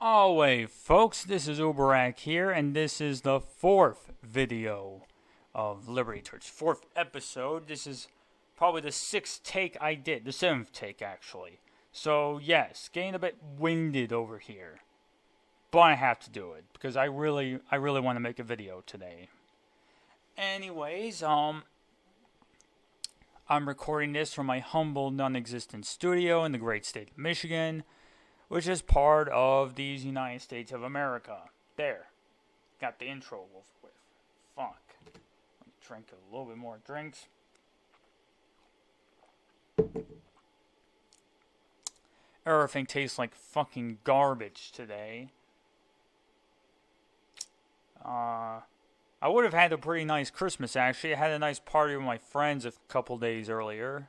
Always, folks, this is Uberak here, and this is the fourth video of Liberty Church. Fourth episode. This is probably the sixth take I did. The seventh take, actually. So, yes, getting a bit winded over here. But I have to do it, because I really want to make a video today. Anyways, I'm recording this from my humble, non-existent studio in the great state of Michigan, which is part of these United States of America. There. Got the intro over with. Fuck. Let me drink a little bit more drinks. Everything tastes like fucking garbage today. I would have had a pretty nice Christmas, actually. I had a nice party with my friends a few days earlier.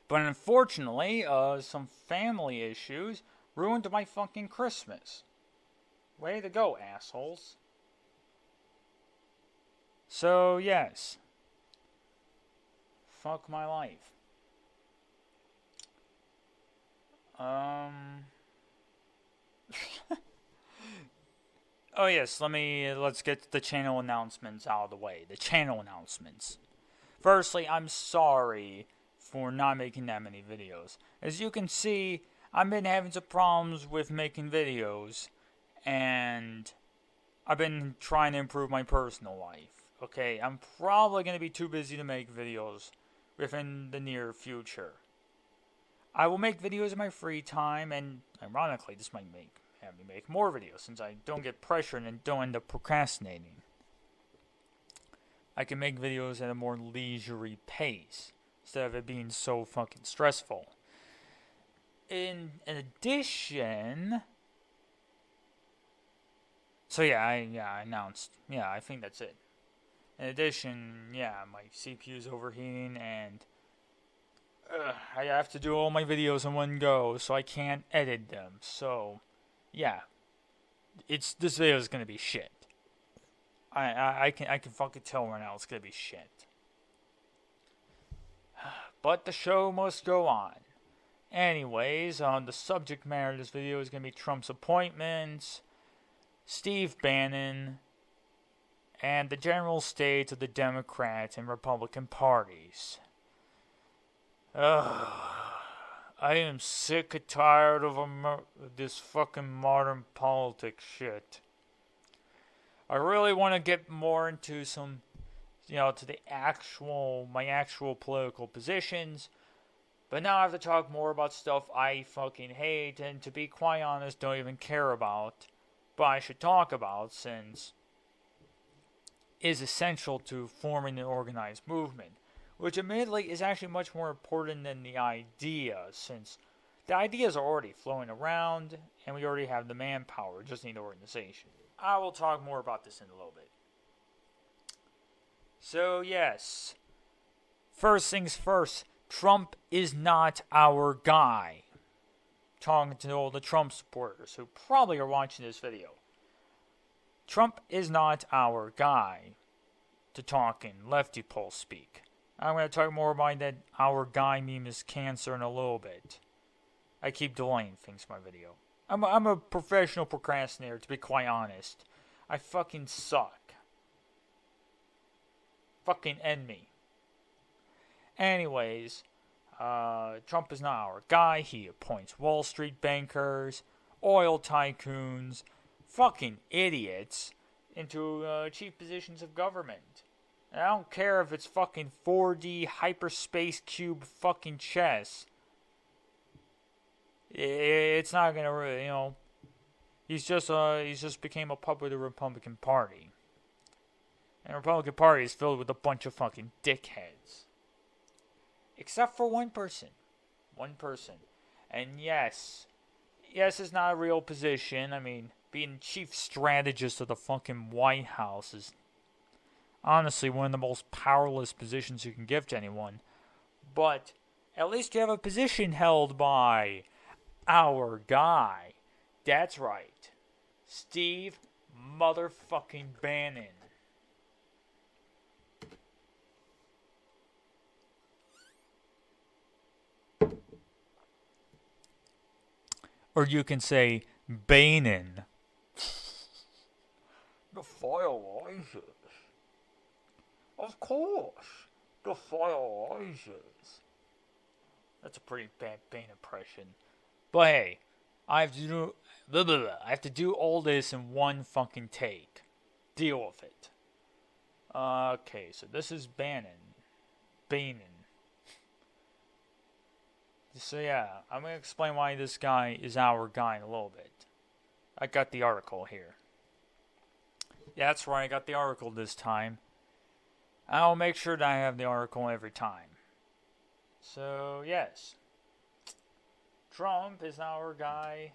But unfortunately, some family issues ruined my fucking Christmas. Way to go, assholes. So, yes. Fuck my life. Oh yes, let's get the channel announcements out of the way. The channel announcements. Firstly, I'm sorry for not making that many videos. As you can see, I've been having some problems with making videos, and I've been trying to improve my personal life. Okay, I'm probably going to be too busy to make videos within the near future. I will make videos in my free time, and ironically, this might have me make more videos since I don't get pressured and don't end up procrastinating. I can make videos at a more leisurely pace instead of it being so fucking stressful. In addition, so I announced. I think that's it. In addition, my CPU is overheating and I have to do all my videos in one go, so I can't edit them. So, this video is gonna be shit. I can fucking tell right now it's gonna be shit. But the show must go on. Anyways, the subject matter of this video is going to be Trump's appointments, Steve Bannon, and the general state of the Democrat and Republican parties. I am sick and tired of this fucking modern politics shit. I really want to get more into some to my actual political positions. But now I have to talk more about stuff I fucking hate and, to be quite honest, don't even care about. But I should talk about since it is essential to forming an organized movement. Which admittedly is actually much more important than the idea, since the ideas are already flowing around and we already have the manpower, we just need organization. I will talk more about this in a little bit. So, yes. First things first, Trump is not our guy. Talking to all the Trump supporters who probably are watching this video. Trump is not our guy, to talk in lefty pulse speak. I'm going to talk more about that our guy meme is cancer in a little bit. I keep delaying things in my video. I'm a professional procrastinator, to be quite honest. I fucking suck. Fucking end me. Anyways, Trump is not our guy. He appoints Wall Street bankers, oil tycoons, fucking idiots into chief positions of government. And I don't care if it's fucking 4D hyperspace cube fucking chess. It's not gonna really, he's just became a puppet of the Republican Party. And the Republican Party is filled with a bunch of fucking dickheads. Except for one person. One person. And yes, it's not a real position. I mean, being chief strategist of the fucking White House is honestly one of the most powerless positions you can give to anyone. But at least you have a position held by our guy. That's right. Steve motherfucking Bannon. Or you can say Banen. The fire rises. Of course, the fire rises. That's a pretty bad Bane impression. But hey, I have to do I have to do all this in one fucking take. Deal with it. Okay, so this is Banen. So yeah, I'm gonna explain why this guy is our guy in a little bit. I got the article here. Yeah, that's right, I got the article this time. I'll make sure that I have the article every time. So, yes. Trump is our guy.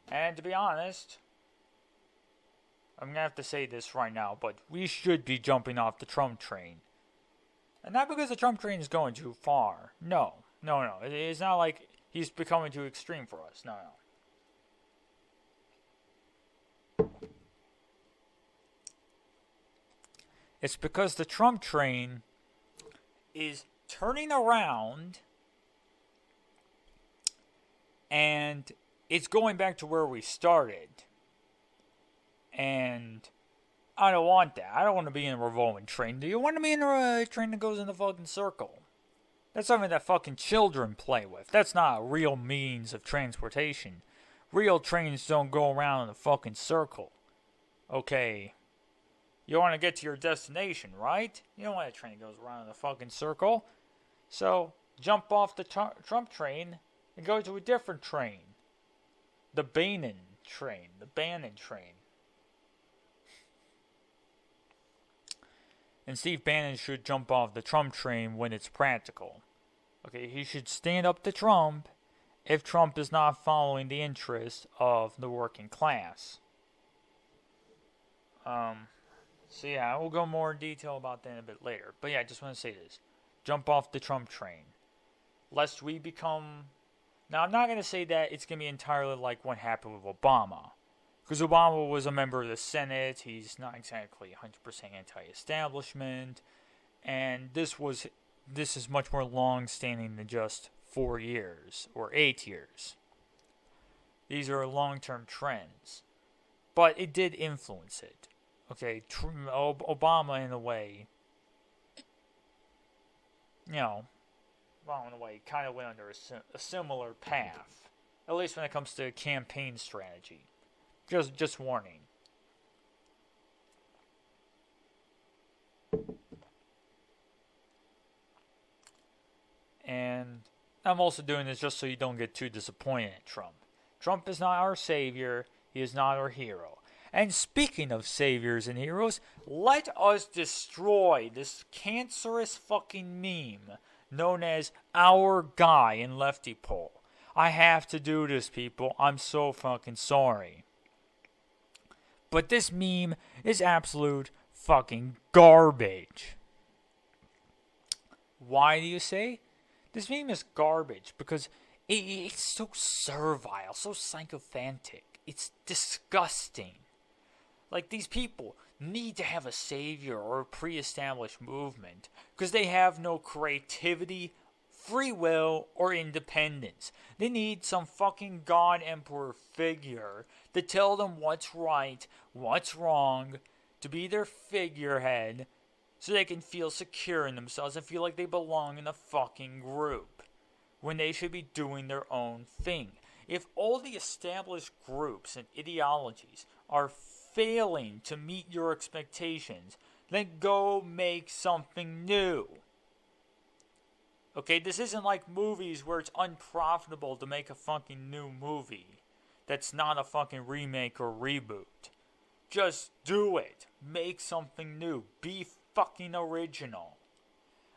And to be honest, I'm going to have to say this right now, but we should be jumping off the Trump train. And not because the Trump train is going too far. No. It's not like he's becoming too extreme for us. No. It's because the Trump train is turning around and it's going back to where we started. And I don't want that. I don't want to be in a revolving train. Do you want to be in a train that goes in a fucking circle? That's something that fucking children play with. That's not a real means of transportation. Real trains don't go around in a fucking circle. Okay. You want to get to your destination, right? You don't want a train that goes around in a fucking circle. So, jump off the Trump train and go to a different train. The Bannon train. And Steve Bannon should jump off the Trump train when it's practical. Okay, he should stand up to Trump if Trump is not following the interests of the working class. So yeah, we'll go more in detail about that a bit later. But yeah, I just want to say this. Jump off the Trump train. Lest we become... Now, I'm not going to say that it's going to be entirely like what happened with Obama. Because Obama was a member of the Senate. He's not exactly 100% anti-establishment. And this is much more long-standing than just 4 years or 8 years. These are long-term trends. But it did influence it. Okay, Obama in a way, Obama in a way kind of went under a similar path. At least when it comes to campaign strategy. Just warning. And I'm also doing this just so you don't get too disappointed at Trump. Trump is not our savior. He is not our hero. And speaking of saviors and heroes, let us destroy this cancerous fucking meme known as Our Guy in Lefty Poll. I have to do this, people. I'm so fucking sorry. But this meme is absolute fucking garbage. Why do you say? This meme is garbage because it's so servile, so sycophantic. It's disgusting. Like, these people need to have a savior or a pre-established movement because they have no creativity, free will, or independence. They need some fucking god emperor figure to tell them what's right, what's wrong, to be their figurehead so they can feel secure in themselves and feel like they belong in a fucking group when they should be doing their own thing. If all the established groups and ideologies are failing to meet your expectations, then go make something new. Okay, this isn't like movies where it's unprofitable to make a fucking new movie that's not a fucking remake or reboot. Just do it. Make something new. Be fucking original.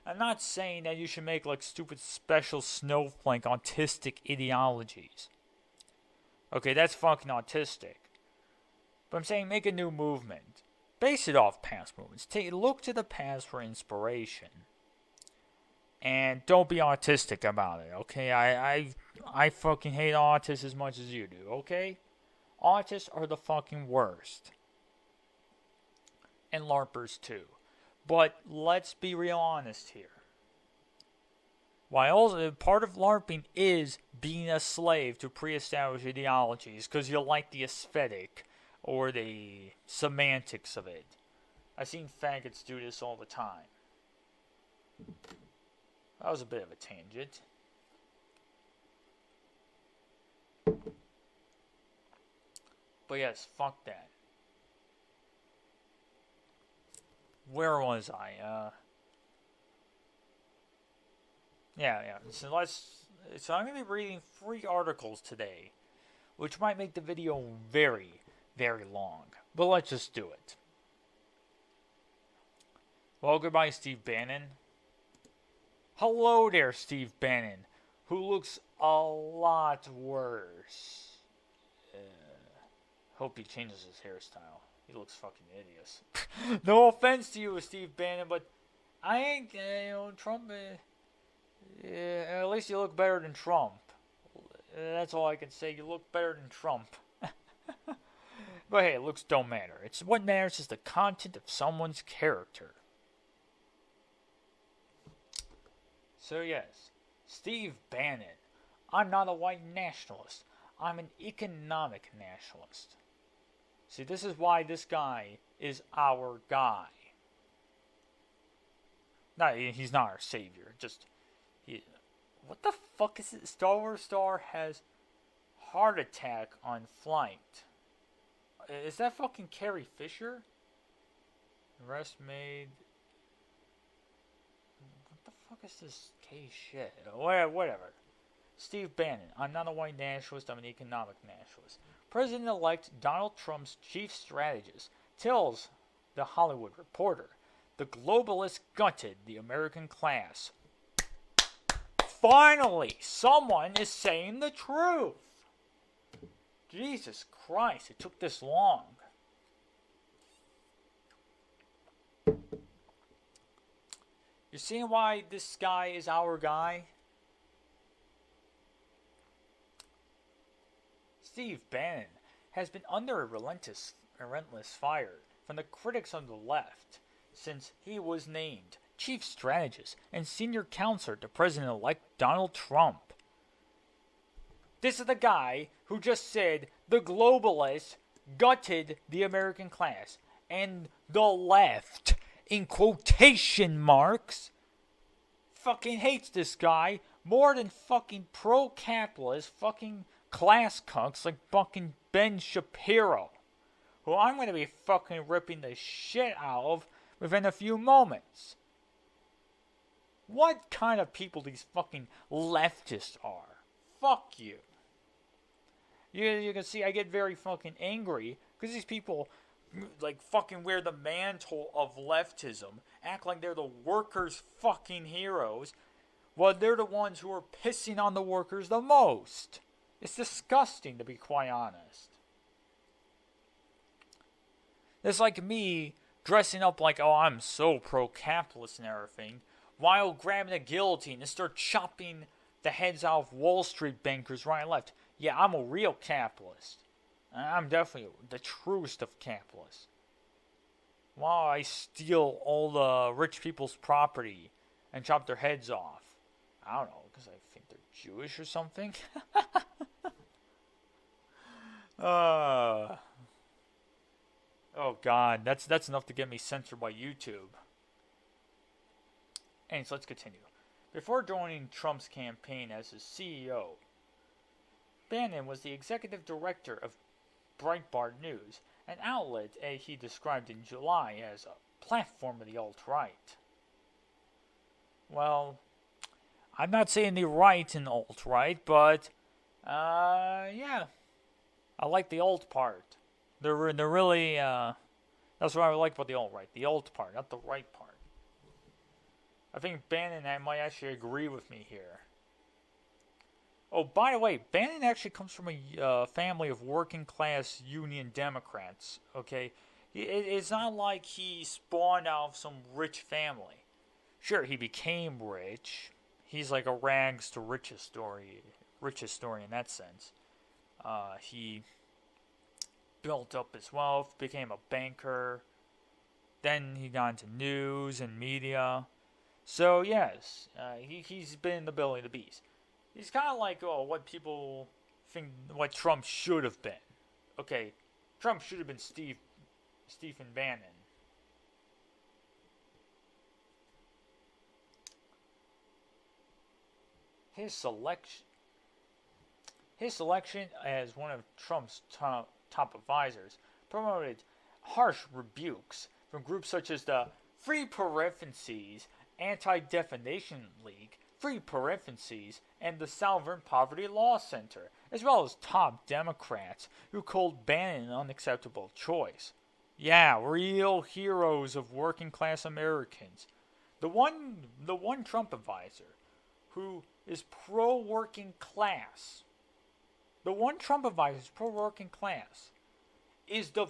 I'm not saying that you should make like stupid special snowflake autistic ideologies. Okay, that's fucking autistic. But I'm saying make a new movement. Base it off past movements. Look to the past for inspiration. And don't be autistic about it, okay? I fucking hate autists as much as you do, okay? Autists are the fucking worst. And LARPers too. But let's be real honest here. While also, part of LARPing is being a slave to pre-established ideologies because you like the aesthetic or the semantics of it. I've seen faggots do this all the time. That was a bit of a tangent. But yes, fuck that. Where was I? Yeah. So I'm going to be reading 3 articles today, which might make the video very, very long. But let's just do it. Well, goodbye, Steve Bannon. Hello there, Steve Bannon, who looks a lot worse. Hope he changes his hairstyle. He looks fucking hideous. No offense to you, Steve Bannon, but I ain't, Trump... at least you look better than Trump. That's all I can say. You look better than Trump. But hey, looks don't matter. It's what matters is the content of someone's character. So yes, Steve Bannon. I'm not a white nationalist. I'm an economic nationalist. See, this is why this guy is our guy. No, he's not our savior. What the fuck is it? Star Wars Star has heart attack on flight. Is that fucking Carrie Fisher? Arrest made. What the fuck is this K shit? Whatever. Steve Bannon. I'm not a white nationalist. I'm an economic nationalist. President-elect Donald Trump's chief strategist tells The Hollywood Reporter the globalists gutted the American class. Finally, someone is saying the truth. Jesus Christ, it took this long. You seeing why this guy is our guy? Steve Bannon has been under a relentless fire from the critics on the left since he was named chief strategist and senior counselor to President-elect Donald Trump. This is the guy who just said the globalists gutted the American class, and the left, in quotation marks, fucking hates this guy more than fucking pro-capitalist fucking class cunks like fucking Ben Shapiro, who I'm going to be fucking ripping the shit out of within a few moments. What kind of people these fucking leftists are. Fuck you. You can see I get very fucking angry because these people like fucking wear the mantle of leftism, act like they're the workers' fucking heroes, while they're the ones who are pissing on the workers the most. It's disgusting, to be quite honest. It's like me dressing up like, oh, I'm so pro-capitalist and everything, while grabbing a guillotine and start chopping the heads out of Wall Street bankers right and left. Yeah, I'm a real capitalist. I'm definitely the truest of capitalists. While I steal all the rich people's property and chop their heads off. I don't know, because I think they're Jewish or something. Oh God, that's enough to get me censored by YouTube. Anyways, let's continue. Before joining Trump's campaign as his CEO, Bannon was the executive director of Breitbart News, an outlet he described in July as a platform of the alt-right. Well, I'm not saying the right in alt-right, but, yeah. I like the alt part. They're really, that's what I like about the alt-right. The alt part, not the right part. I think Bannon might actually agree with me here. Oh, by the way, Bannon actually comes from a family of working-class Union Democrats, okay? It's not like he spawned out of some rich family. Sure, he became rich. He's like a rags to riches story in that sense. He built up his wealth, became a banker. Then he got into news and media. So yes, he's been the Billy the Beast. He's kind of like what people think what Trump should have been. Okay, Trump should have been Stephen Bannon. His selection as one of Trump's top advisors promoted harsh rebukes from groups such as the Free Parentheses Anti-Defamation League, Free Parentheses, and the Southern Poverty Law Center, as well as top Democrats who called Bannon an unacceptable choice. Yeah, real heroes of working class Americans. The one Trump advisor who is pro-working class. The one Trump advisor is pro-working class is the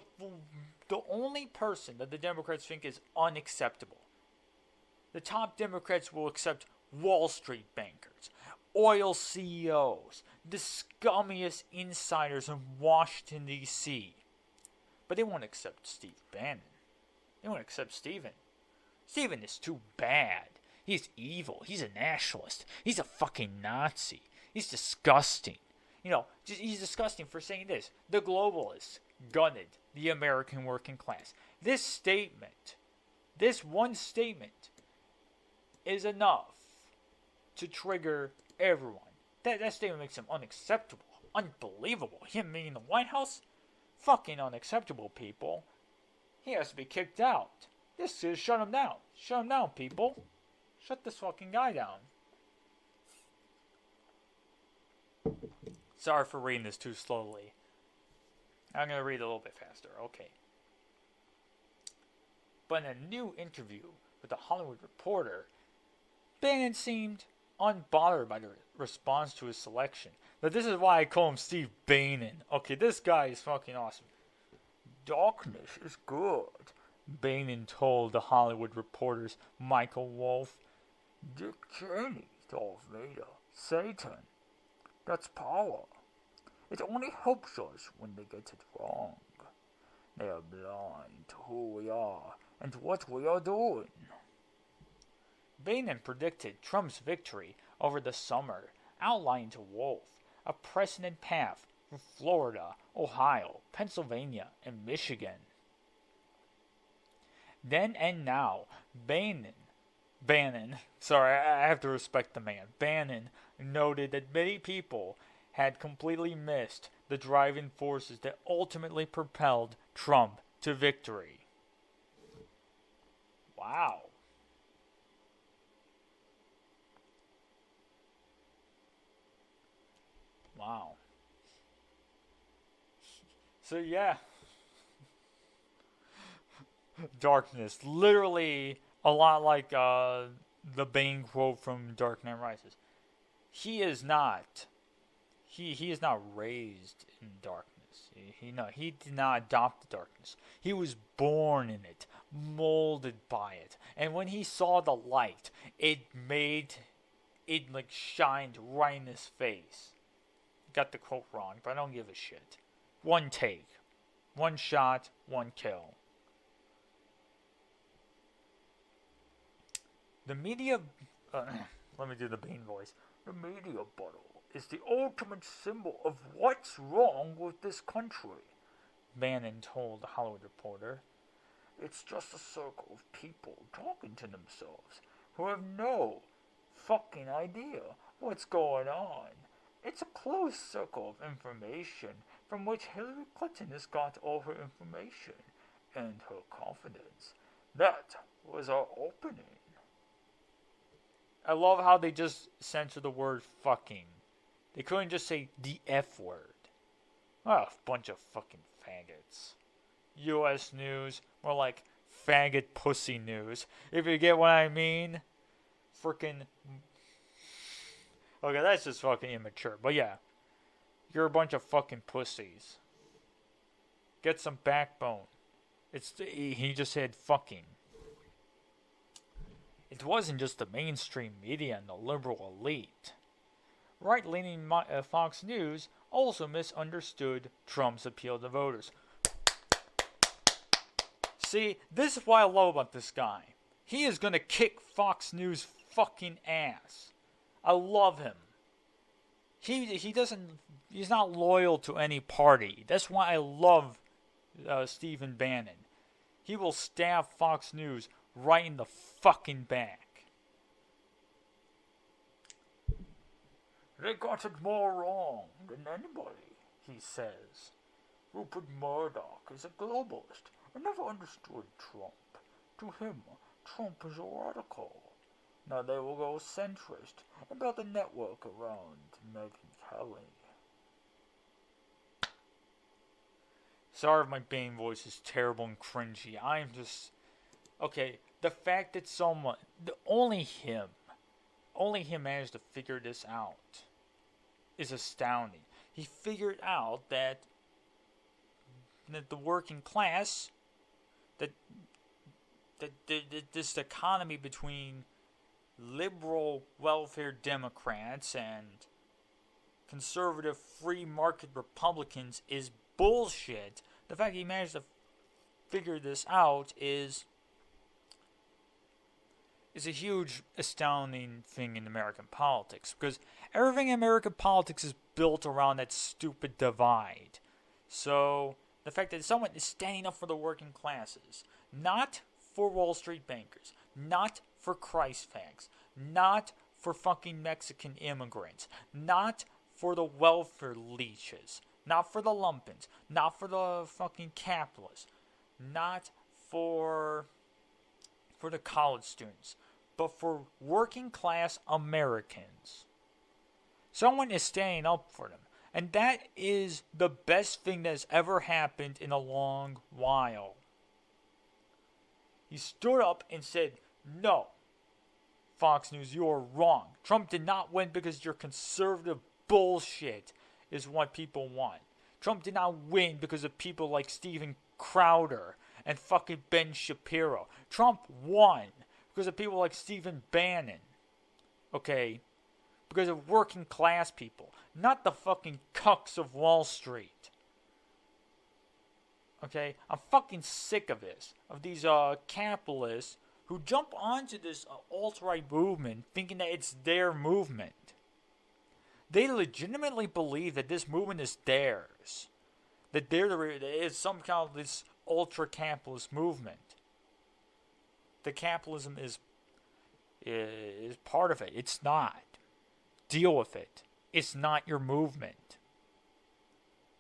only person that the Democrats think is unacceptable. The top Democrats will accept Wall Street bankers, oil CEOs, the scummiest insiders in Washington, D.C. But they won't accept Steve Bannon. They won't accept Stephen. Stephen is too bad. He's evil. He's a nationalist. He's a fucking Nazi. He's disgusting. He's disgusting for saying this. The globalists gutted the American working class. This one statement, is enough to trigger everyone. That statement makes him unacceptable. Unbelievable. Him being in the White House? Fucking unacceptable, people. He has to be kicked out. This is shut him down. Shut him down, people. Shut this fucking guy down. Sorry for reading this too slowly. I'm going to read a little bit faster. Okay. But in a new interview with The Hollywood Reporter, Bannon seemed unbothered by the response to his selection. But this is why I call him Steve Bannon. Okay, this guy is fucking awesome. Darkness is good, Bannon told The Hollywood Reporter's Michael Wolff. Dick Cheney's Darth Vader, Satan. That's power. It only helps us when they get it wrong. They are blind to who we are and what we are doing. Bannon predicted Trump's victory over the summer, outlining to Wolff a precedent path for Florida, Ohio, Pennsylvania, and Michigan. Then and now, Bannon, sorry, I have to respect the man. Bannon noted that many people had completely missed the driving forces that ultimately propelled Trump to victory. Wow. Wow. So yeah. Darkness. Literally a lot like the Bane quote from Dark Knight Rises. He is not raised in darkness. He did not adopt the darkness. He was born in it, molded by it. And when he saw the light, it shined right in his face. Got the quote wrong, but I don't give a shit. One take. One shot, one kill. The media... let me do the Bane voice. The media bottle is the ultimate symbol of what's wrong with this country, Bannon told The Hollywood Reporter. It's just a circle of people talking to themselves who have no fucking idea what's going on. It's a closed circle of information from which Hillary Clinton has got all her information and her confidence. That was our opening. I love how they just censor the word fucking. They couldn't just say the F word. Oh, a bunch of fucking faggots. U.S. news, more like faggot pussy news. If you get what I mean. Freaking... Okay, that's just fucking immature. But yeah. You're a bunch of fucking pussies. Get some backbone. He just said fucking. It wasn't just the mainstream media and the liberal elite. Right-leaning Fox News also misunderstood Trump's appeal to voters. See, this is what I love about this guy. He is gonna kick Fox News fucking ass. I love him. He's not loyal to any party. That's why I love Stephen Bannon. He will stab Fox News right in the fucking back. They got it more wrong than anybody, he says. Rupert Murdoch is a globalist. I never understood Trump. To him, Trump is a radical. Now they will go centrist about the network around Megyn Kelly. Sorry if my Bane voice is terrible and cringy. I'm just... Okay, the fact that only him managed to figure this out is astounding. He figured out that the working class, that this economy between liberal welfare Democrats and conservative free market Republicans is bullshit. The fact he managed to figure this out is a huge, astounding thing in American politics, because everything in American politics is built around that stupid divide. So the fact that someone is standing up for the working classes, not for Wall Street bankers, not for Christ fags, not for fucking Mexican immigrants, not for the welfare leeches, not for the lumpens, not for the fucking capitalists, not for the college students, but for working class Americans. Someone is standing up for them. And that is the best thing that has ever happened in a long while. He stood up and said, no, Fox News, you are wrong. Trump did not win because your conservative bullshit is what people want. Trump did not win because of people like Steven Crowder and fucking Ben Shapiro. Trump won because of people like Stephen Bannon. Okay? Because of working class people. Not the fucking cucks of Wall Street. Okay? I'm fucking sick of this. Of these capitalists who jump onto this alt-right movement thinking that it's their movement. They legitimately believe that this movement is theirs. That it's some kind of this ultra-capitalist movement. The capitalism is part of it. It's not. Deal with it. It's not your movement.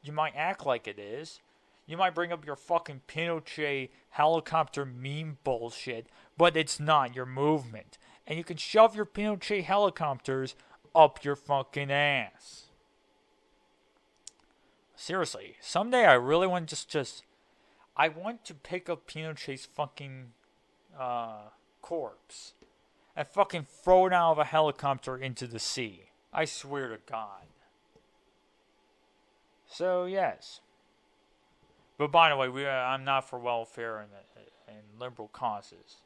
You might act like it is. You might bring up your fucking Pinochet helicopter meme bullshit, but it's not your movement. And you can shove your Pinochet helicopters up your fucking ass. Seriously, someday I really want to I want to pick up Pinochet's fucking corpse and fucking throw it out of a helicopter into the sea. I swear to God. So, yes. But by the way, I'm not for welfare and liberal causes.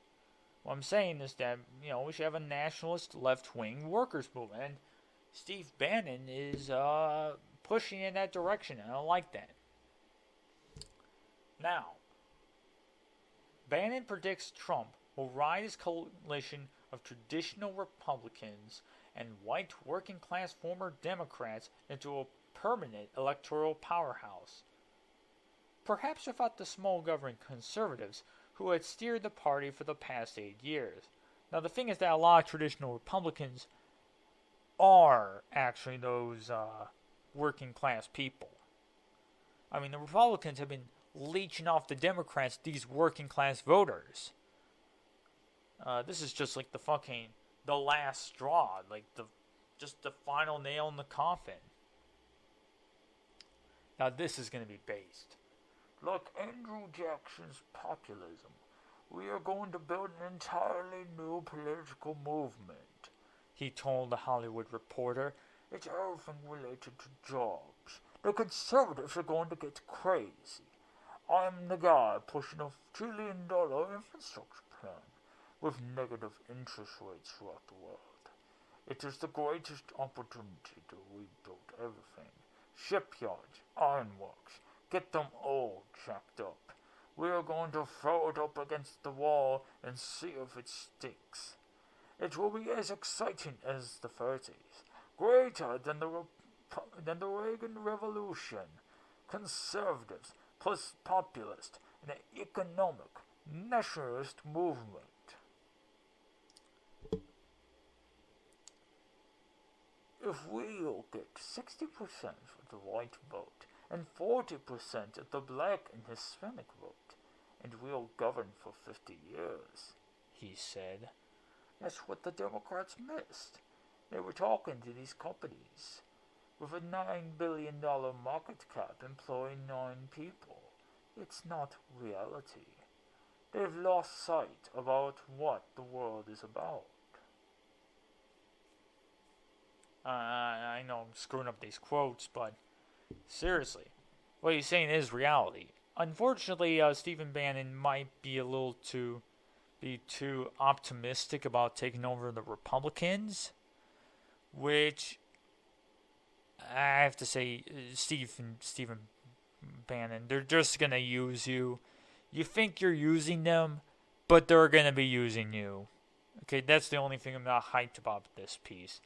What I'm saying is that, we should have a nationalist left-wing workers' movement. And Steve Bannon is pushing in that direction. I don't like that. Now, Bannon predicts Trump will ride his coalition of traditional Republicans and white working-class former Democrats into a permanent electoral powerhouse. Perhaps without the small government conservatives who had steered the party for the past 8 years. Now, the thing is that a lot of traditional Republicans are actually those working-class people. I mean, the Republicans have been leeching off the Democrats these working-class voters. This is just like the last straw, like just the final nail in the coffin. Now, this is going to be based. Like Andrew Jackson's populism, we are going to build an entirely new political movement, he told the Hollywood Reporter. It's everything related to jobs. The conservatives are going to get crazy. I'm the guy pushing $1 trillion infrastructure plan with negative interest rates throughout the world. It is the greatest opportunity to rebuild everything. Shipyards, ironworks, get them all jacked up. We are going to throw it up against the wall and see if it sticks. It will be as exciting as the 30s, greater than the Reagan Revolution. Conservatives plus populist in an economic nationalist movement. If we'll get 60% of the white vote and 40% of the black and Hispanic vote, and we'll govern for 50 years, he said. That's what the Democrats missed. They were talking to these companies with a $9 billion market cap employing 9 people. It's not reality. They've lost sight about what the world is about. I know I'm screwing up these quotes, but seriously, what he's saying is reality. Unfortunately, Stephen Bannon might be a little too optimistic about taking over the Republicans, which I have to say, Stephen Bannon, they're just gonna use you. You think you're using them, but they're gonna be using you. Okay, that's the only thing I'm not hyped about this piece.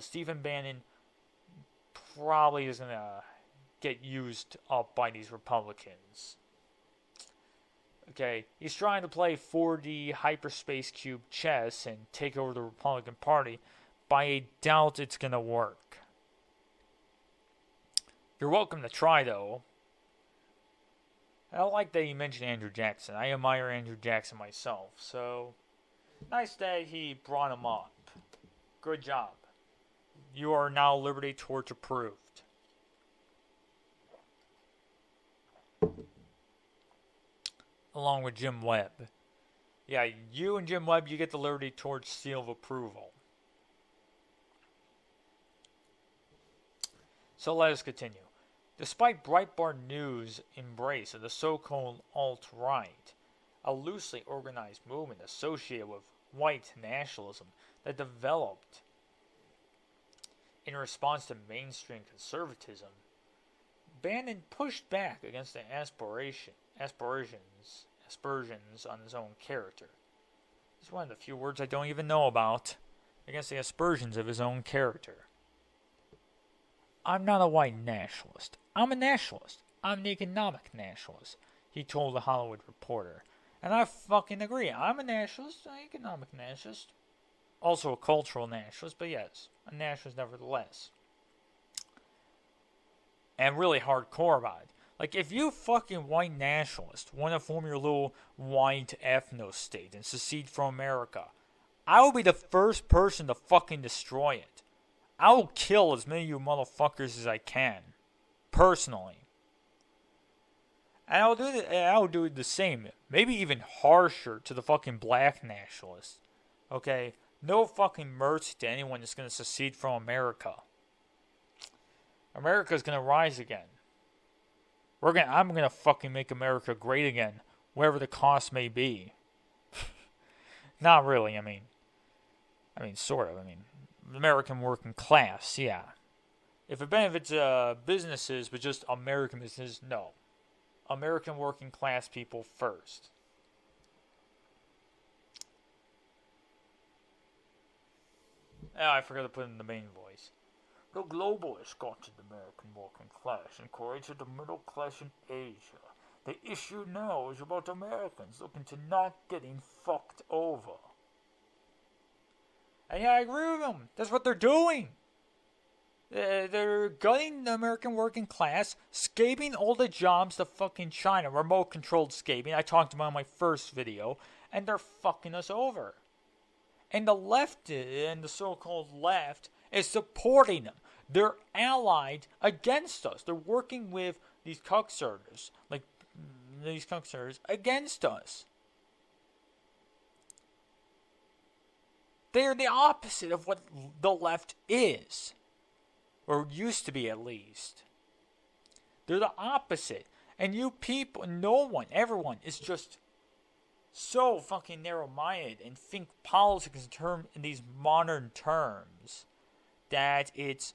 Stephen Bannon probably is gonna get used up by these Republicans. Okay, he's trying to play 4D hyperspace cube chess and take over the Republican Party, but I doubt it's gonna work. You're welcome to try, though. I don't like that you mentioned Andrew Jackson. I admire Andrew Jackson myself, so nice that he brought him up. Good job. You are now Liberty Torch approved. Along with Jim Webb. Yeah, you and Jim Webb, you get the Liberty Torch seal of approval. So let us continue. Despite Breitbart News' embrace of the so-called alt-right, a loosely organized movement associated with white nationalism that developed in response to mainstream conservatism, Bannon pushed back against the aspersions on his own character. This is one of the few words I don't even know about. Against the aspersions of his own character. I'm not a white nationalist. I'm a nationalist. I'm an economic nationalist, he told the Hollywood Reporter. And I fucking agree. I'm a nationalist, an economic nationalist. Also a cultural nationalist, but yes, a nationalist nevertheless. And really hardcore about it. Like, if you fucking white nationalists want to form your little white ethno-state and secede from America, I will be the first person to fucking destroy it. I will kill as many of you motherfuckers as I can. Personally. And I will do the same. Maybe even harsher to the fucking black nationalists. Okay? No fucking mercy to anyone that's going to secede from America. America's going to rise again. I'm going to fucking make America great again. Whatever the cost may be. Not really, I mean, sort of. American working class, yeah. If it benefits businesses, but just American businesses, no. American working class people first. Oh, I forgot to put in the main voice. The globalists got to the American working class and created the middle class in Asia. The issue now is about Americans looking to not getting fucked over. And yeah, I agree with them. That's what they're doing. They're gutting the American working class, scaping all the jobs to fucking China, remote-controlled scaping. I talked about in my first video, and they're fucking us over. And the left, and the so-called left, is supporting them. They're allied against us. They're working with these cucksuckers, against us. They're the opposite of what the left is. Or used to be, at least. They're the opposite. And you people, everyone is just so fucking narrow-minded and think politics in these modern terms that it's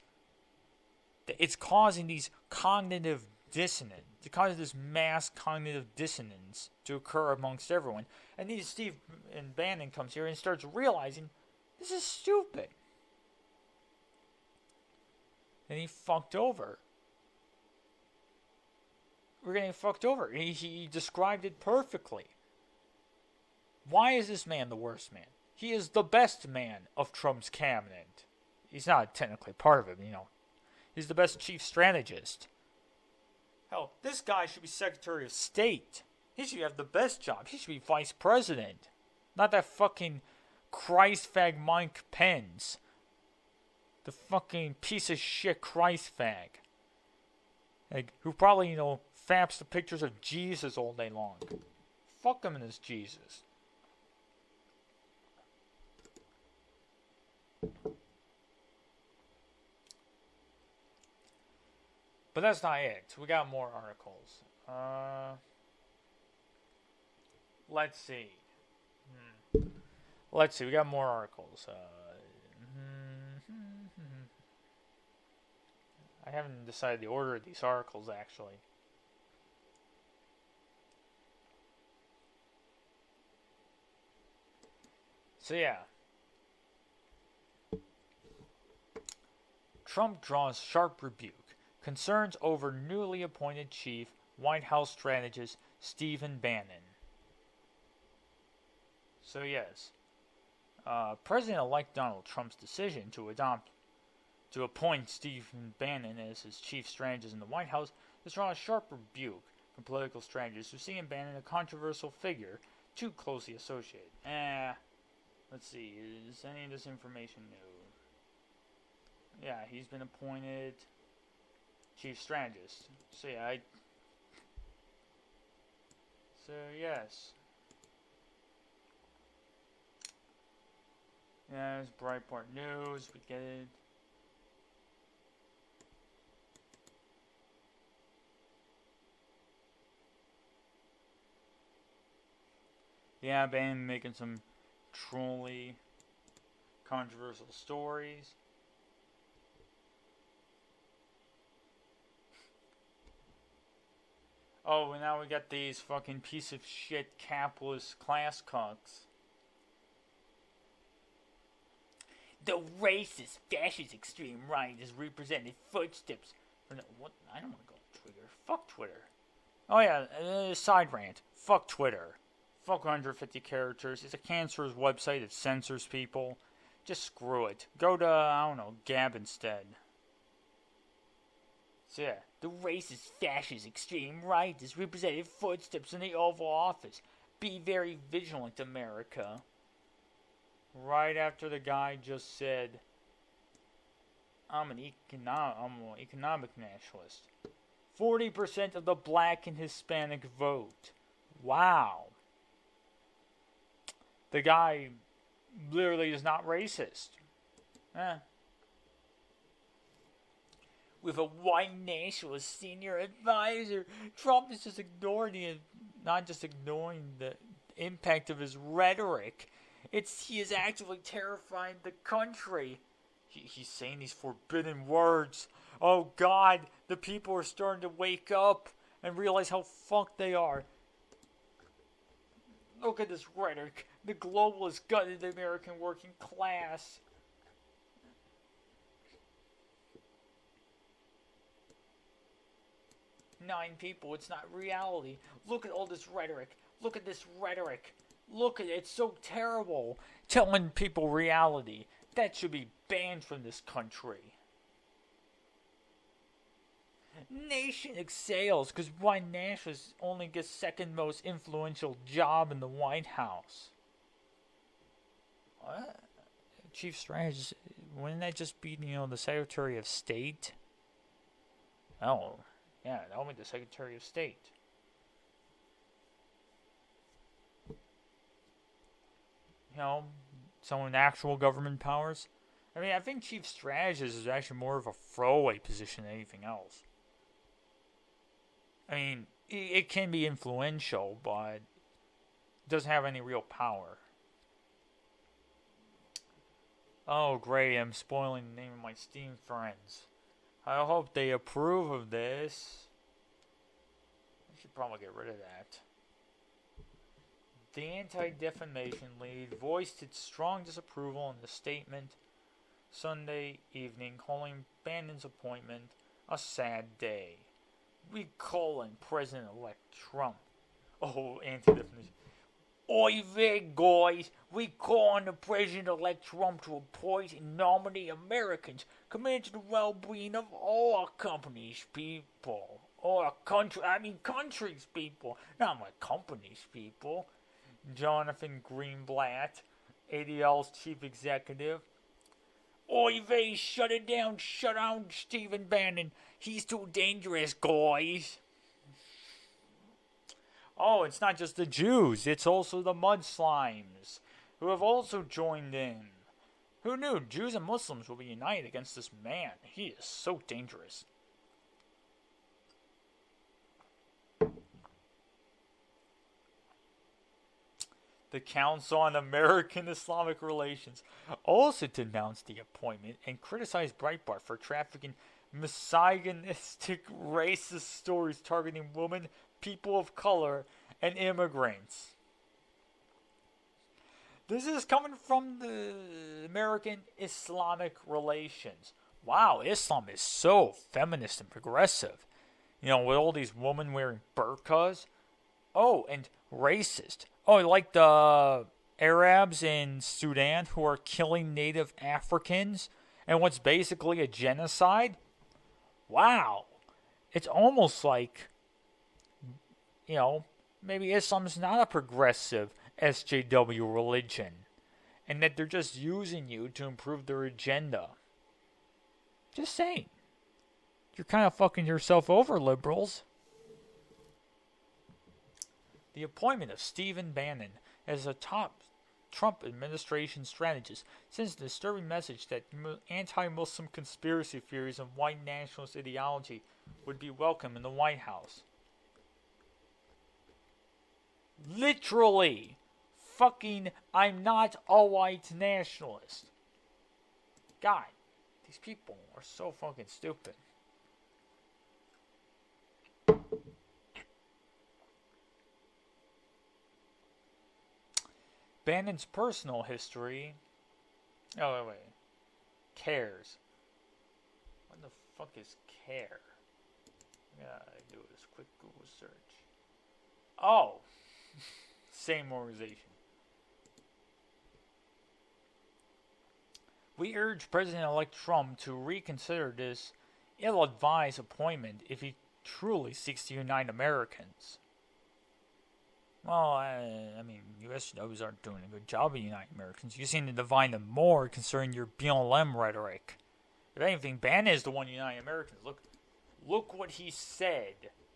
causing these cognitive dissonance, to cause this mass cognitive dissonance to occur amongst everyone. And then Steve and Bannon comes here and starts realizing this is stupid. And he fucked over. We're getting fucked over. He described it perfectly. Why is this man the worst man? He is the best man of Trump's cabinet. He's not technically part of it, you know. He's the best chief strategist. Hell, this guy should be Secretary of State. He should have the best job. He should be Vice President. Not that fucking Christ fag Mike Pence. The fucking piece of shit Christ fag. Like, who probably, you know, faps the pictures of Jesus all day long. Fuck him and his Jesus. But that's not it. We got more articles. Let's see. Let's see. We got more articles. I haven't decided the order of these articles, actually. So, yeah. Trump draws sharp rebuke. Concerns over newly appointed chief White House strategist Stephen Bannon. So yes, President-elect Donald Trump's decision to appoint Stephen Bannon as his chief strategist in the White House has drawn a sharp rebuke from political strategists who see in Bannon a controversial figure too closely associated. Let's see, is any of this information new? Yeah, he's been appointed chief strategist. So yeah, yes. Yes, Breitbart News, we get it. Yeah, Bannon making some truly controversial stories. Oh, and now we got these fucking piece of shit capitalist class cucks. The racist, fascist, extreme right is represented footsteps from the, what? I don't want to go on Twitter. Fuck Twitter. Oh yeah, side rant. Fuck Twitter. Fuck 150 characters. It's a cancerous website that censors people. Just screw it. Go to, I don't know, Gab instead. So yeah, the racist, fascist, extreme right is represented footsteps in the Oval Office. Be very vigilant, America. Right after the guy just said, I'm an economic nationalist. 40% of the black and Hispanic vote. Wow. The guy literally is not racist. With a white nationalist senior advisor, Trump is just not just ignoring the impact of his rhetoric. He is actively terrifying the country. He's saying these forbidden words. Oh God, the people are starting to wake up and realize how fucked they are. Look at this rhetoric. The globalists gutted the American working class. Nine people, it's not reality. Look at all this rhetoric. Look at this rhetoric. Look at it, it's so terrible. Telling people reality. That should be banned from this country. Nation excels because white nationalists only get second most influential job in the White House. What? Chief strategist, wouldn't that just be, the Secretary of State? Oh, yeah, that would be the Secretary of State. Someone with actual government powers. I mean, I think chief strategist is actually more of a throwaway position than anything else. I mean, it can be influential, but it doesn't have any real power. Oh, great, I'm spoiling the name of my Steam friends. I hope they approve of this. should probably get rid of that. The Anti-Defamation League voiced its strong disapproval in the statement Sunday evening, calling Bannen's appointment a sad day. We call on President-elect Trump. Oh, anti-defamation. Oi there, guys. We call on the President-elect Trump to appoint and nominate Americans committed to the well-being of all our company's people. All our country's people. Not my company's people. Jonathan Greenblatt, ADL's chief executive. Oy vey, shut it down, shut down Stephen Bannon. He's too dangerous, guys. Oh, it's not just the Jews, it's also the mudslimes, who have also joined in. Who knew Jews and Muslims will be united against this man? He is so dangerous. The Council on American Islamic Relations also denounced the appointment and criticized Breitbart for trafficking misogynistic, racist stories targeting women, people of color, and immigrants. This is coming from the American Islamic Relations. Wow, Islam is so feminist and progressive. You know, with all these women wearing burqas. Oh, and racist. Oh, like the Arabs in Sudan who are killing native Africans and what's basically a genocide? Wow. It's almost like, you know, maybe Islam's not a progressive SJW religion and that they're just using you to improve their agenda. Just saying. You're kind of fucking yourself over, liberals. The appointment of Stephen Bannon as a top Trump administration strategist sends a disturbing message that anti-Muslim conspiracy theories and white nationalist ideology would be welcome in the White House. Literally, fucking, I'm not a white nationalist. God, these people are so fucking stupid. Bannon's personal history. Oh, wait. Cares. What the fuck is care? Yeah, I do this quick Google search. Oh! Same organization. We urge President-elect Trump to reconsider this ill-advised appointment if he truly seeks to unite Americans. Well, I mean, USWs aren't doing a good job of uniting Americans. You seem to divide them more concerning your BLM rhetoric. If anything, Bannon is the one uniting Americans. Look what he said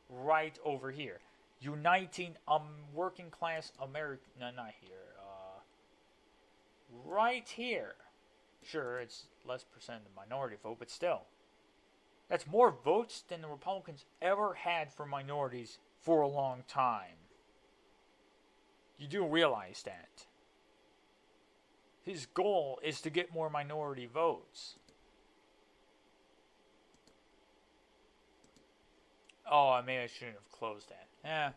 right over here. Uniting working class American. No, not here. Right here. Sure, it's less percent of the minority vote, but still. That's more votes than the Republicans ever had for minorities for a long time. You do realize that. His goal is to get more minority votes. Oh, maybe I shouldn't have closed that.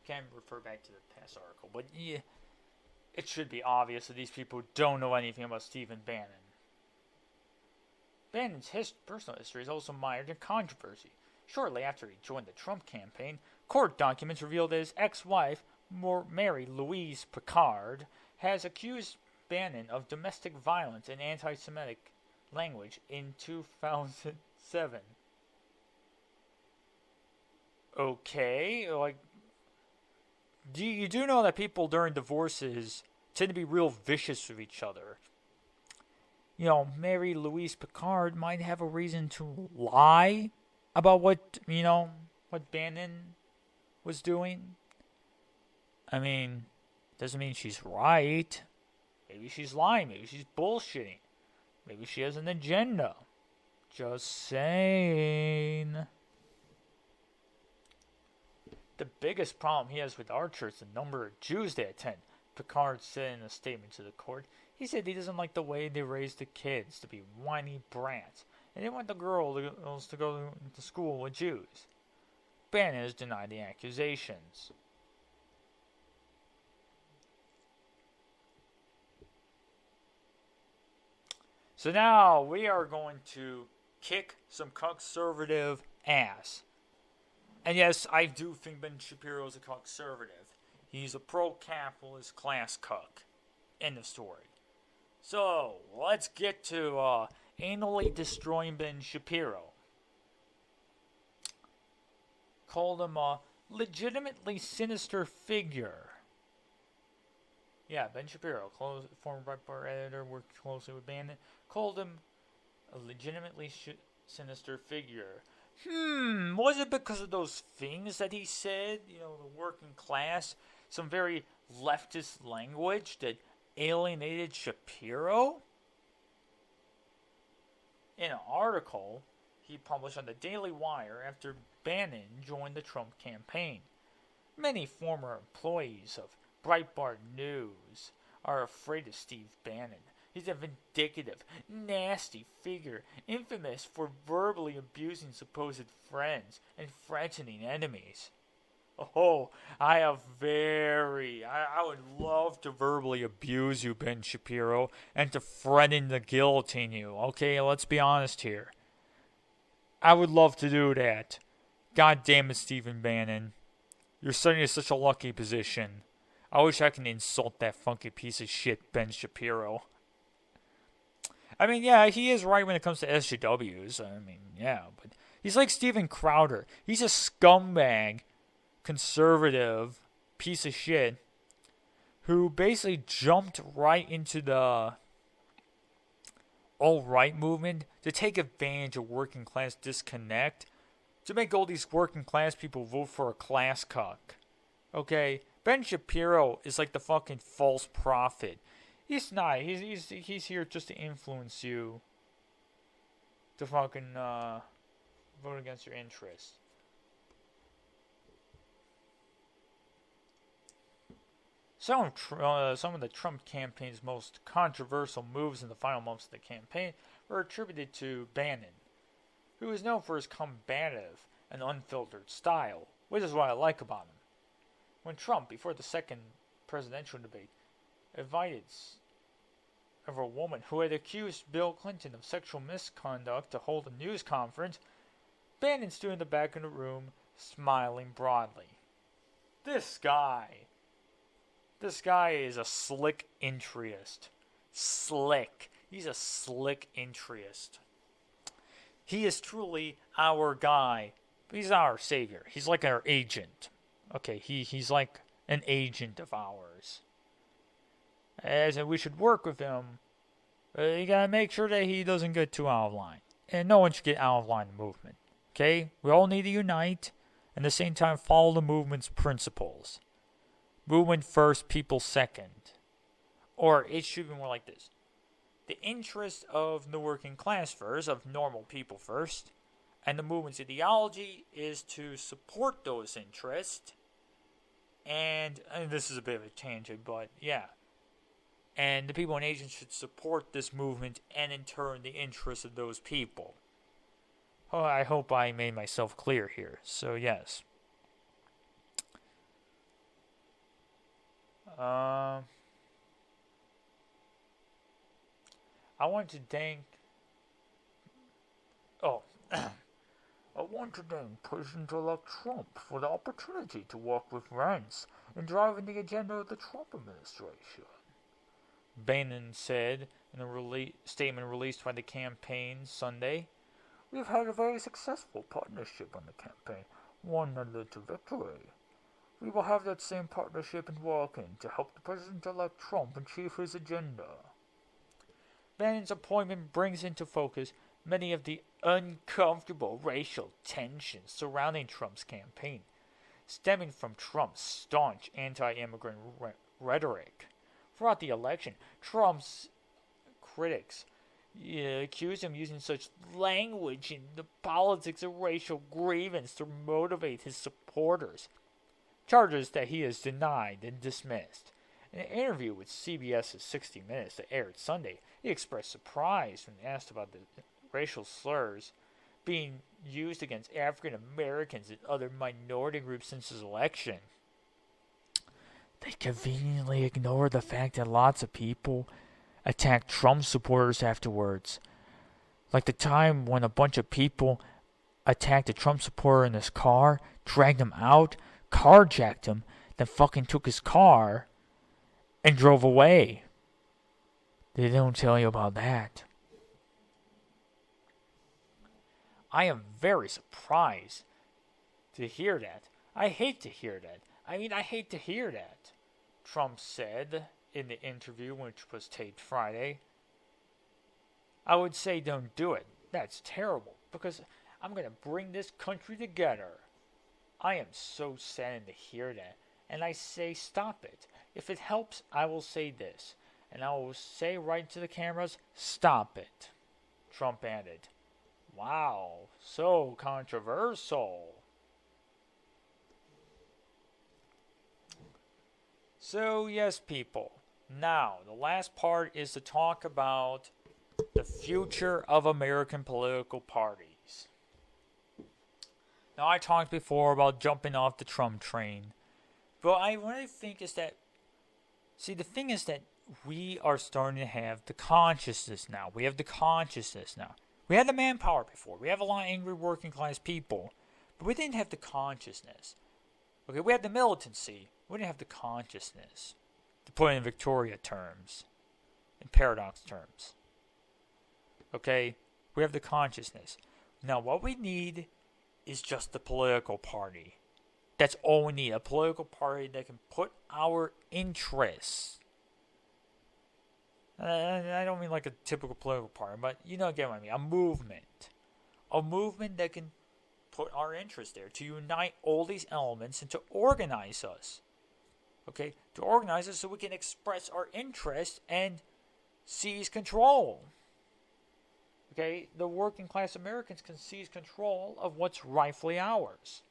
Can't refer back to the past article. But yeah, it should be obvious that these people don't know anything about Stephen Bannon. Bannon's personal history is also mired in controversy. Shortly after he joined the Trump campaign, court documents revealed that his ex-wife, Mary Louise Picard, has accused Bannon of domestic violence and anti-Semitic language in 2007. Okay, like, you do know that people during divorces tend to be real vicious with each other. You know, Mary Louise Picard might have a reason to lie about what Bannon was doing. I mean, doesn't mean she's right. Maybe she's lying. Maybe she's bullshitting. Maybe she has an agenda. Just saying. The biggest problem he has with our church is the number of Jews they attend, Picard said in a statement to the court. He said he doesn't like the way they raise the kids to be whiny brats, and they want the girls to go to school with Jews. Bannon has denied the accusations. So now we are going to kick some conservative ass. And yes, I do think Ben Shapiro is a conservative. He's a pro-capitalist class cuck. End of story. So, let's get to anally destroying Ben Shapiro. Called him a legitimately sinister figure. Yeah, Ben Shapiro, former Breitbart editor, worked closely with Bannon, called him a legitimately sinister figure. Was it because of those things that he said? You know, the working class, some very leftist language that alienated Shapiro? In an article he published on the Daily Wire after Bannon joined the Trump campaign. Many former employees of Breitbart News are afraid of Steve Bannon. He's a vindictive, nasty figure, infamous for verbally abusing supposed friends and threatening enemies. Oh, I would love to verbally abuse you, Ben Shapiro, and to threaten to guillotine you. Okay, let's be honest here. I would love to do that. God damn it, Stephen Bannon. You're suddenly in such a lucky position. I wish I could insult that funky piece of shit, Ben Shapiro. I mean, yeah, he is right when it comes to SJWs. I mean, yeah, but he's like Steven Crowder. He's a scumbag, conservative piece of shit who basically jumped right into the alt-right movement to take advantage of working class disconnect to make all these working class people vote for a class cuck. Okay? Ben Shapiro is like the fucking false prophet. He's not. He's here just to influence you to fucking vote against your interests. Some of the Trump campaign's most controversial moves in the final months of the campaign were attributed to Bannon, who is known for his combative and unfiltered style, which is what I like about him. When Trump, before the second presidential debate, invited of a woman who had accused Bill Clinton of sexual misconduct to hold a news conference, Bannon stood in the back of the room, smiling broadly. This guy is a slick entryist. Slick. He's a slick entryist. He is truly our guy. He's our savior. He's like our agent. Okay, he's like an agent of ours. As we should work with him, you gotta make sure that he doesn't get too out of line. And no one should get out of line in the movement. Okay? We all need to unite, and at the same time follow the movement's principles. Movement first, people second. Or it should be more like this. The interest of the working class first, of normal people first, and the movement's ideology is to support those interests. And this is a bit of a tangent, but yeah. And the people in Asia should support this movement and in turn the interests of those people. Oh, I hope I made myself clear here. So yes. I want to thank President-elect Trump for the opportunity to work with Rance in driving the agenda of the Trump administration, Bannon said in a statement released by the campaign Sunday. We've had a very successful partnership on the campaign, one that led to victory. We will have that same partnership in working to help the President-elect Trump achieve his agenda. Bannon's appointment brings into focus many of the uncomfortable racial tensions surrounding Trump's campaign, stemming from Trump's staunch anti-immigrant rhetoric. Throughout the election, Trump's critics accused him of using such language in the politics of racial grievance to motivate his supporters, charges that he has denied and dismissed. In an interview with CBS's 60 Minutes that aired Sunday, he expressed surprise when asked about the racial slurs being used against African Americans and other minority groups since his election. They conveniently ignore the fact that lots of people attacked Trump supporters afterwards. Like the time when a bunch of people attacked a Trump supporter in his car, dragged him out, carjacked him, then fucking took his car and drove away. They don't tell you about that. I am very surprised to hear that. I hate to hear that. I hate to hear that. Trump said in the interview, which was taped Friday, I would say don't do it. That's terrible, because I'm going to bring this country together. I am so saddened to hear that. And I say stop it. If it helps, I will say this. And I will say right to the cameras, stop it. Trump added. Wow, so controversial. So yes, people. Now, the last part is to talk about the future of American political parties. Now, I talked before about jumping off the Trump train. But I really think is that, the thing is that we are starting to have the consciousness now. We have the consciousness now. We had the manpower before. We have a lot of angry working class people. But we didn't have the consciousness. Okay, we had the militancy. We didn't have the consciousness. To put it in Victoria terms. In paradox terms. Okay, we have the consciousness. Now, what we need is just the political party. That's all we need. A political party that can put our interests. I don't mean like a typical political party, but you know, get what I mean. A movement. A movement that can put our interests there. To unite all these elements and to organize us. Okay? To organize us so we can express our interests and seize control. Okay? The working class Americans can seize control of what's rightfully ours.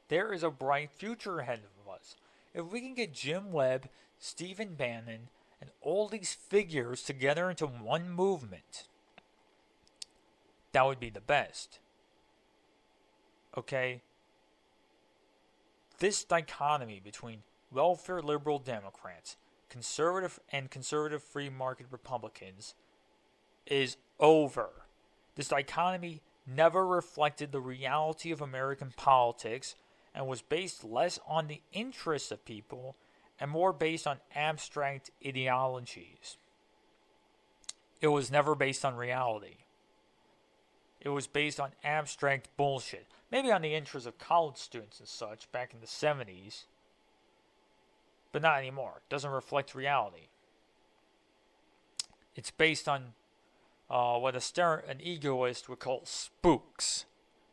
There is a bright future ahead of us. If we can get Jim Webb, Stephen Bannon, and all these figures together into one movement, that would be the best. Okay? This dichotomy between welfare liberal Democrats, conservative free market Republicans is over. This dichotomy never reflected the reality of American politics and was based less on the interests of people and more based on abstract ideologies. It was never based on reality. It was based on abstract bullshit. Maybe on the interests of college students and such back in the 70s, but not anymore. It doesn't reflect reality. It's based on what an egoist would call spooks.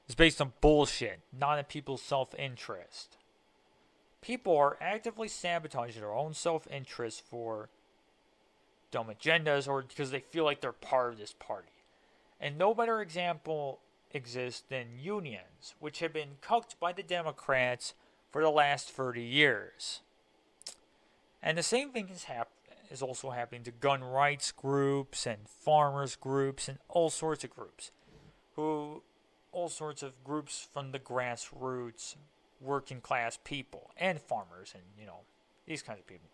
It's based on bullshit, not on people's self-interest. People are actively sabotaging their own self-interest for dumb agendas or because they feel like they're part of this party. And no better example exists than unions, which have been cucked by the Democrats for the last 30 years. And the same thing is also happening to gun rights groups and farmers groups and all sorts of groups. All sorts of groups from the grassroots, working class people, and farmers, and, these kinds of people.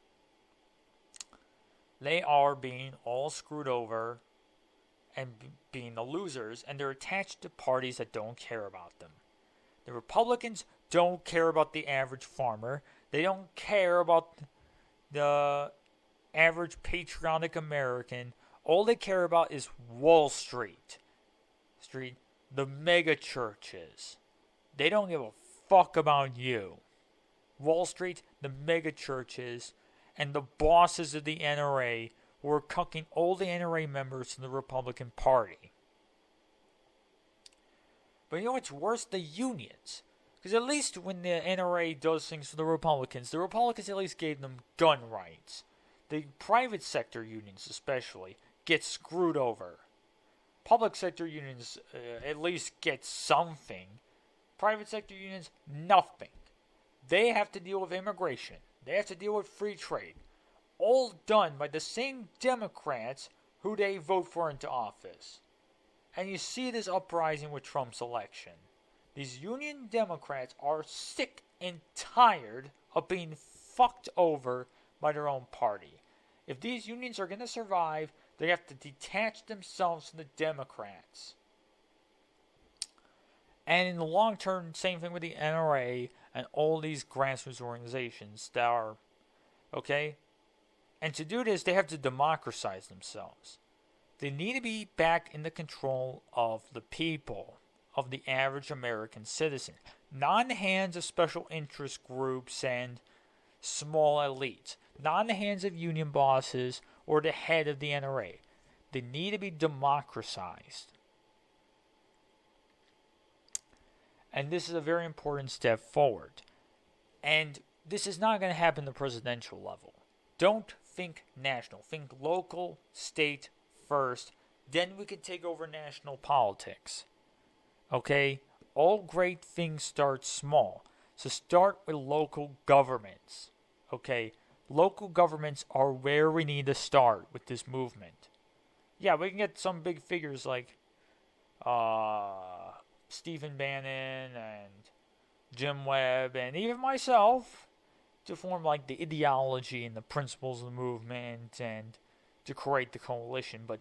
They are being all screwed over and being the losers, and they're attached to parties that don't care about them. The Republicans don't care about the average farmer. They don't care about the average patriotic American. All they care about is Wall Street. The mega churches. They don't give a fuck about you. Wall Street, the mega churches, and the bosses of the NRA who are cucking all the NRA members to the Republican Party. But you know what's worse? The unions. Because at least when the NRA does things for the Republicans at least gave them gun rights. The private sector unions especially get screwed over. Public sector unions at least get something. Private sector unions, nothing. They have to deal with immigration. They have to deal with free trade. all done by the same Democrats who they vote for into office. And you see this uprising with Trump's election. These union Democrats are sick and tired of being fucked over by their own party. If these unions are going to survive, they have to detach themselves from the Democrats. And in the long term, same thing with the NRA and all these grassroots organizations that are, okay? And to do this, they have to democratize themselves. They need to be back in the control of the people, of the average American citizen, not in the hands of special interest groups and small elites, not in the hands of union bosses or the head of the NRA. They need to be democratized. And this is a very important step forward. And this is not going to happen at the presidential level. Don't think national. Think local, state first. Then we can take over national politics. Okay? All great things start small. So start with local governments. Okay? Local governments are where we need to start with this movement. Yeah, we can get some big figures like Stephen Bannon and Jim Webb and even myself to form like the ideology and the principles of the movement and to create the coalition. But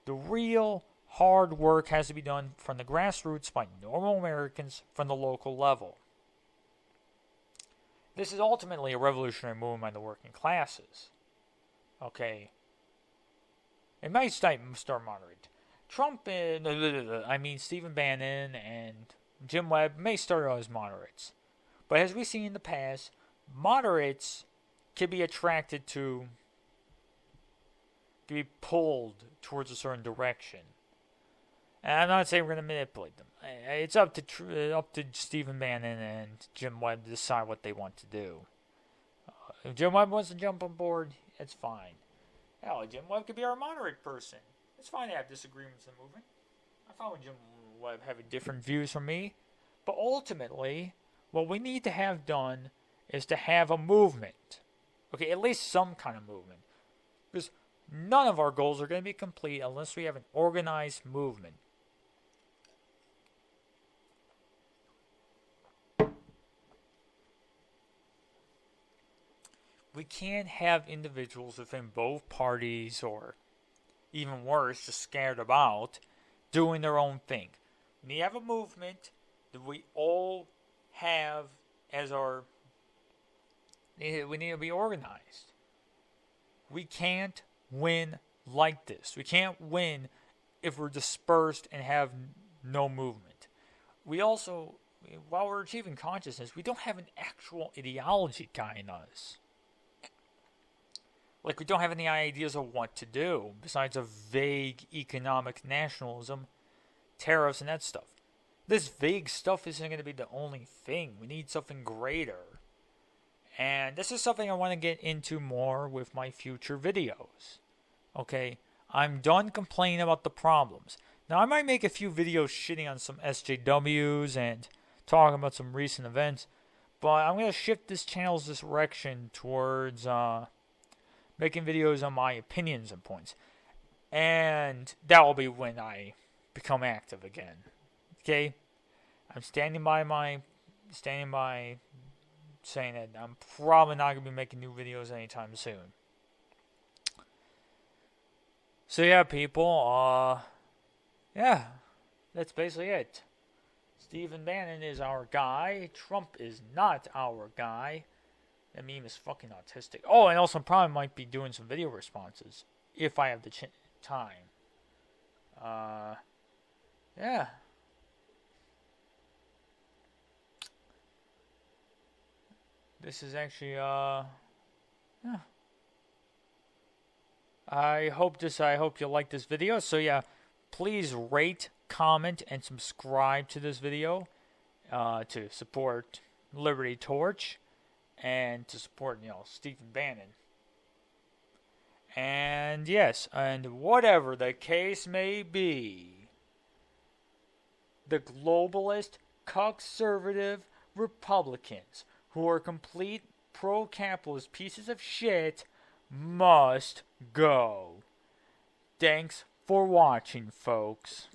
the real hard work has to be done from the grassroots by normal Americans from the local level. This is ultimately a revolutionary movement by the working classes. Okay? It might start moderate. Stephen Bannon and Jim Webb may start out as moderates. But as we've seen in the past, moderates can be attracted to, can be pulled towards a certain direction. And I'm not saying we're going to manipulate them. It's up to Stephen Bannon and Jim Webb to decide what they want to do. If Jim Webb wants to jump on board, it's fine. Hell, Jim Webb could be our moderate person. It's fine to have disagreements in the movement. I find Jim Webb having different views from me. But ultimately, what we need to have done is to have a movement. Okay, at least some kind of movement. Because none of our goals are going to be complete unless we have an organized movement. We can't have individuals within both parties, or even worse, just scattered about, doing their own thing. We need to have a movement that we all have as our... We need to be organized. We can't win like this. We can't win if we're dispersed and have no movement. We also, while we're achieving consciousness, we don't have an actual ideology guiding us. Like, we don't have any ideas of what to do, besides a vague economic nationalism, tariffs, and that stuff. This vague stuff isn't going to be the only thing. We need something greater. And this is something I want to get into more with my future videos. Okay? I'm done complaining about the problems. Now, I might make a few videos shitting on some SJWs and talking about some recent events, but I'm going to shift this channel's direction towards making videos on my opinions and points. And that will be when I become active again. Okay? I'm standing by saying that I'm probably not going to be making new videos anytime soon. So yeah, people, yeah, that's basically it. Stephen Bannon is our guy. Trump is not our guy. That meme is fucking autistic. Oh, and also probably might be doing some video responses if I have the time. Yeah. This is actually, yeah. I hope you like this video. So yeah, please rate, comment, and subscribe to this video to support Liberty Torch and to support, Stephen Bannon. And yes, and whatever the case may be, the globalist, conservative Republicans who are complete pro-capitalist pieces of shit must go. Thanks for watching, folks.